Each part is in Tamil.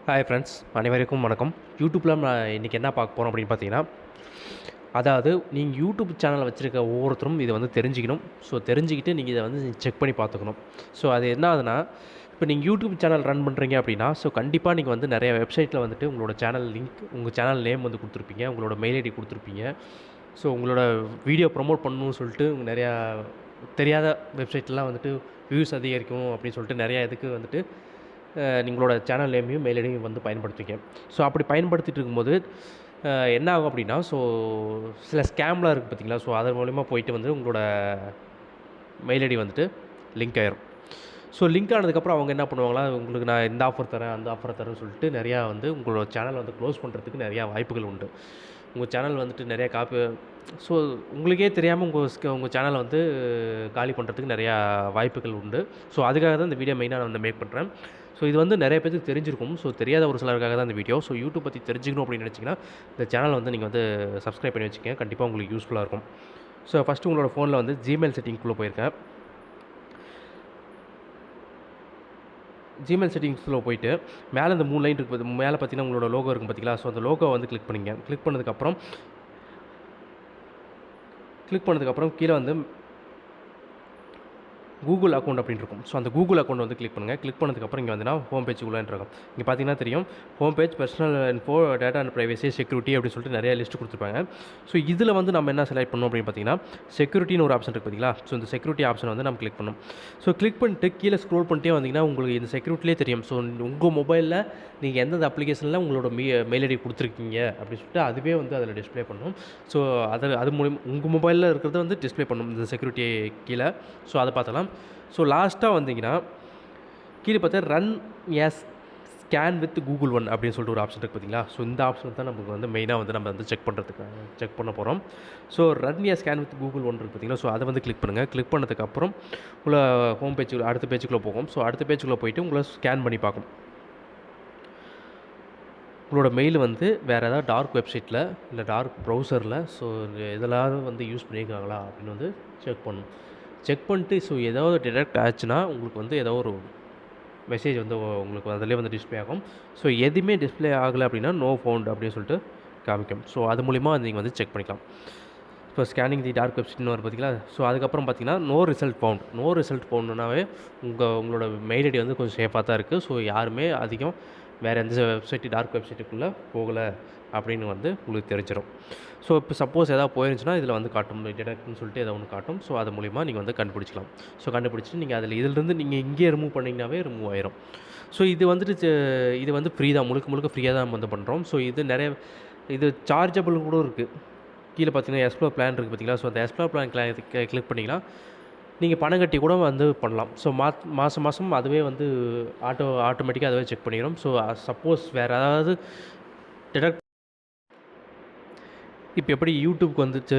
ஹாய் ஃப்ரெண்ட்ஸ், அனைவருக்கும் வணக்கம். யூடியூப்பில் நான் இன்றைக்கி என்ன பார்க்க போகிறோம் அப்படின்னு பார்த்தீங்கன்னா, அதாவது நீங்கள் யூடியூப் சேனல் வச்சுருக்க ஒவ்வொருத்தரும் இதை வந்து தெரிஞ்சுக்கணும். ஸோ தெரிஞ்சுக்கிட்டு நீங்கள் இதை வந்து செக் பண்ணி பார்த்துக்கணும். ஸோ அது என்ன ஆகுதுன்னா, இப்போ நீங்கள் யூடியூப் சேனல் ரன் பண்ணுறீங்க அப்படின்னா, ஸோ கண்டிப்பாக நீங்கள் வந்து நிறைய வெப்சைட்டில் வந்துட்டு உங்களோட சேனல் லிங்க், உங்கள் சேனல் நேம் வந்து கொடுத்துருப்பீங்க, உங்களோட மெயில் ஐடி கொடுத்துருப்பீங்க. ஸோ உங்களோட வீடியோ ப்ரமோட் பண்ணணும்னு சொல்லிட்டு நிறையா தெரியாத வெப்சைட்லாம் வந்துட்டு வியூஸ் அதிகரிக்கும் அப்படின்னு சொல்லிட்டு நிறையா இதுக்கு வந்துட்டு உங்களோட சேனல் நேமையும் மெயில் ஐடியும் வந்து பயன்படுத்துவீங்க. ஸோ அப்படி பயன்படுத்திட்டு இருக்கும்போது என்ன ஆகும் அப்படின்னா, ஸோ சில ஸ்கேம்லாம் இருக்குது பார்த்தீங்களா, ஸோ அதன் மூலிமா போயிட்டு வந்து உங்களோட மெயில் ஐடி வந்துட்டு லிங்க் ஆயிரும். ஸோ லிங்க் ஆனதுக்கப்புறம் அவங்க என்ன பண்ணுவாங்களா, உங்களுக்கு நான் இந்த ஆஃபர் தரேன், அந்த ஆஃபர் தரேன்னு சொல்லிட்டு நிறையா வந்து உங்களோட சேனல் வந்து க்ளோஸ் பண்ணுறதுக்கு நிறையா வாய்ப்புகள் உண்டு. உங்கள் சேனல் வந்துட்டு நிறையா ஸோ உங்களுக்கே தெரியாமல் உங்கள் சேனலை வந்து காலி பண்ணுறதுக்கு நிறையா வாய்ப்புகள் உண்டு. ஸோ அதுக்காக தான் இந்த வீடியோ மெயினாக நான் வந்து மேக் பண்ணுறேன். ஸோ இது வந்து நிறைய பேருக்கு தெரிஞ்சிருக்கும். ஸோ தெரியாத ஒரு சிலருக்காக தான் இந்த வீடியோ. ஸோ யூடியூப் பற்றி தெரிஞ்சுக்கணும் அப்படின்னு நினச்சிங்கன்னா, இந்த சேனலை வந்து நீங்கள் வந்து சப்ஸ்கிரைப் பண்ணி வச்சுக்கங்க. கண்டிப்பாக உங்களுக்கு யூஸ்ஃபுல்லாக இருக்கும். ஸோ ஃபஸ்ட்டு உங்களோட ஃபோனில் வந்து ஜிமெயில் செட்டிங்க்குள்ளே போயிருக்கேன். ஜிமெயில் செட்டிங்ஸில் போயிட்டு மேலே இந்த 3 லைன் இருக்குது. மேலே பார்த்தீங்கன்னா உங்களோட லோகோ இருக்கும் பார்த்தீங்களா, ஸோ அந்த லோகோவை வந்து கிளிக் பண்ணிங்க. கிளிக் பண்ணதுக்கப்புறம் கீழே வந்து கூகுள் அக்கௌண்ட் அப்படின்னு இருக்கும். ஸோ அந்த கூகுள் அக்கௌண்ட் வந்து கிளிக் பண்ணுங்கள். கிளிக் பண்ணதுக்கப்புறம் இங்கே வந்துன்னா ஹோம் பேஜுக்குள்ளே இருக்கும். இங்கே பார்த்தீங்கன்னா தெரியும், home page, personal info, data and privacy, security அப்படின்னு சொல்லிட்டு நிறைய லிஸ்ட் கொடுத்துருப்பாங்க. ஸோ இதில் வந்து நம்ம என்ன செலக்ட் பண்ணணும் அப்படின்னு பார்த்தீங்கன்னா, செக்யூரிட்டின்னு ஒரு ஆப்ஷன் இருக்குது பார்த்தீங்களா. ஸோ இந்த செக்யூரிட்டி ஆப்ஷன் வந்து நம்ம கிளிக் பண்ணணும். ஸோ கிளிக் பண்ணிட்டு கீழே ஸ்க்ரோல் பண்ணிட்டே வந்தீங்கன்னா உங்களுக்கு இந்த செக்யூரிட்டிலே தெரியும். ஸோ உங்கள் மொபைலில் நீங்கள் எந்தெந்த அப்ளிகேஷனில் உங்களோட மெயில் ஐடி கொடுத்துருக்கீங்க அப்படின்னு சொல்லிட்டு அதுவே வந்து அதில் டிஸ்பிளே பண்ணணும். ஸோ அது மூலிமா உங்கள் மொபைலில் இருக்கிறத வந்து டிஸ்பிளே பண்ணணும் இந்த செக்யூரிட்டி கீழே. ஸோ அதை பார்த்தலாம். ஸோ லாஸ்ட்டாக வந்தீங்கன்னா கீழே பார்த்தா run as scan with Google One அப்படின்னு சொல்லிட்டு ஒரு ஆப்ஷன் இருக்குது பார்த்தீங்களா. ஸோ இந்த ஆப்ஷன் தான் நமக்கு வந்து மெயினாக வந்து நம்ம வந்து செக் பண்ண போகிறோம். So run as scan with Google One இருக்குது பார்த்தீங்களா. ஸோ அதை வந்து கிளிக் பண்ணுங்கள். கிளிக் பண்ணதுக்கப்புறம் உங்களை ஹோம் பேஜுக்கு அடுத்த பேஜுக்குள்ளே போகும். ஸோ அடுத்த பேஜுக்குள்ளே போயிட்டு உங்களை ஸ்கேன் பண்ணி பார்க்கும். உங்களோட மெயில் வந்து வேறு ஏதாவது டார்க் வெப்சைட்டில் இல்லை டார்க் ப்ரௌசரில் ஸோ இதெல்லாம் வந்து யூஸ் பண்ணியிருக்காங்களா அப்படின்னு வந்து செக் பண்ணணும். செக் பண்ணிட்டு ஸோ ஏதாவது டிடெக்ட் ஆச்சுன்னா உங்களுக்கு வந்து ஏதோ ஒரு மெசேஜ் வந்து உங்களுக்கு அதிலே வந்து டிஸ்பிளே ஆகும். ஸோ எதுவுமே டிஸ்பிளே ஆகலை அப்படின்னா நோ ஃபவுண்ட் அப்படின்னு சொல்லிட்டு காமிக்கும். ஸோ அது மூலிமா நீங்கள் வந்து செக் பண்ணிக்கலாம். இப்போ ஸ்கேனிங் தி டார்க் வெப்சைட்னு வரும் பார்த்தீங்களா. ஸோ அதுக்கப்புறம் பார்த்தீங்கன்னா நோ ரிசல்ட் ஃபவுண்டுனாவே உங்களோட மெயில் ஐடி வந்து கொஞ்சம் சேஃபாக தான் இருக்குது. ஸோ யாருமே அதிகம் வேறு எந்த டார்க் வெப்சைட்டுக்குள்ளே போகலை அப்படின்னு வந்து உங்களுக்கு தெரிஞ்சிடும். ஸோ இப்போ சப்போஸ் எதாவது போயிருந்துச்சுன்னா இதில் வந்து காட்டும், டிடெக்ட்னு சொல்லிட்டு ஏதோ ஒன்று காட்டும். ஸோ அது மூலிமா நீங்கள் வந்து கண்டுபிடிச்சிக்கலாம். ஸோ கண்டுபிடிச்சிட்டு நீங்கள் இதிலிருந்து நீங்கள் இங்கேயே ரிமூவ் பண்ணிங்கனாவே ரிமூவ் ஆயிரும். ஸோ இது வந்து ஃப்ரீ தான், முழுக்க ஃப்ரீயாக தான் நம்ம வந்து பண்ணுறோம். ஸோ இது சார்ஜபிள் கூட இருக்குது. கீழே பார்த்தீங்கன்னா எக்ஸ்ப்ளோர் பிளான் இருக்குது பார்த்தீங்களா. ஸோ அந்த எக்ஸ்ப்ளோர் பிளான் கிளிக் பண்ணிங்கன்னா நீங்கள் பணம் கட்டி கூட வந்து பண்ணலாம். ஸோ மாதம் அதுவே வந்து ஆட்டோமேட்டிக்காக அதுவே செக் பண்ணிடும். ஸோ சப்போஸ் வேறு ஏதாவது டிடெக்ட் இப்போ எப்படி யூடியூப்க்கு வந்துட்டு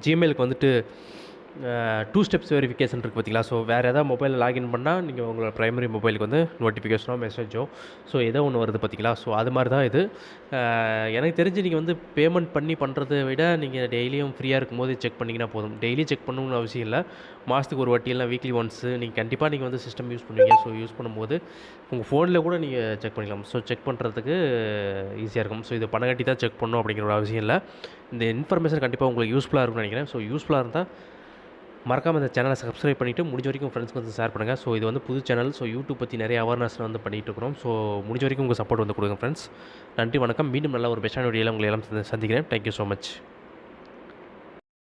ஜிமெயிலுக்கு வந்துட்டு 2 ஸ்டெப்ஸ் வெரிஃபிகேஷன் இருக்குது பார்த்தீங்களா. ஸோ வேறு ஏதாவது மொபைலில் லாகின் பண்ணால் நீங்கள் உங்களோட ப்ரைமரி மொபைலுக்கு வந்து நோட்டிஃபிகேஷனோ மெசேஜோ ஸோ ஏதோ ஒன்று வருது பார்த்தீங்களா. ஸோ அது மாதிரி தான் இது. எனக்கு தெரிஞ்சு நீங்கள் வந்து பேமெண்ட் பண்ணி பண்ணுறதை விட நீங்கள் டெய்லியும் ஃப்ரீயாக இருக்கும்போது செக் பண்ணிங்கன்னா போதும். டெய்லி செக் பண்ணணும்னு அவசியம் இல்லை. மாதத்துக்கு ஒரு வாட்டி இல்லை வீக்லி ஒன்ஸு நீங்கள் கண்டிப்பாக நீங்கள் வந்து சிஸ்டம் யூஸ் பண்ணுவீங்க. ஸோ யூஸ் பண்ணும்போது உங்கள் ஃபோனில் கூட நீங்கள் செக் பண்ணிக்கலாம். ஸோ செக் பண்ணுறதுக்கு ஈஸியாக இருக்கும். ஸோ இது பணம் கட்டி தான் செக் பண்ணணும் அப்படிங்கிற ஒரு அவசியம் இல்லை. இந்த இன்ஃபர்மேஷன் கண்டிப்பாக உங்களுக்கு யூஸ்ஃபுல்லாக இருக்கும்னு நினைக்கிறேன். ஸோ யூஸ்ஃபுல்லாக இருந்தால் மறக்காமல் இந்த சேனலை சப்ஸ்கிரைப் பண்ணிவிட்டு முடிஞ்ச வரைக்கும் ஃப்ரெண்ட்ஸ்க்கு வந்து ஷேர் பண்ணுங்கள். ஸோ இது வந்து புது சேனல். ஸோ யூடியூப் பற்றி நிறைய அவேர்னஸ் வந்து பண்ணிகிட்டு இருக்கிறோம். ஸோ முடிஞ்ச வரைக்கும் உங்கள் சப்போர்ட் வந்து கொடுங்க ஃப்ரெண்ட்ஸ். நன்றி, வணக்கம். மீண்டும் நல்ல ஒரு பெஸ்ட்டான வீடியோவில் உங்களை எல்லாம் சந்திக்கிறேன். Thank you so much.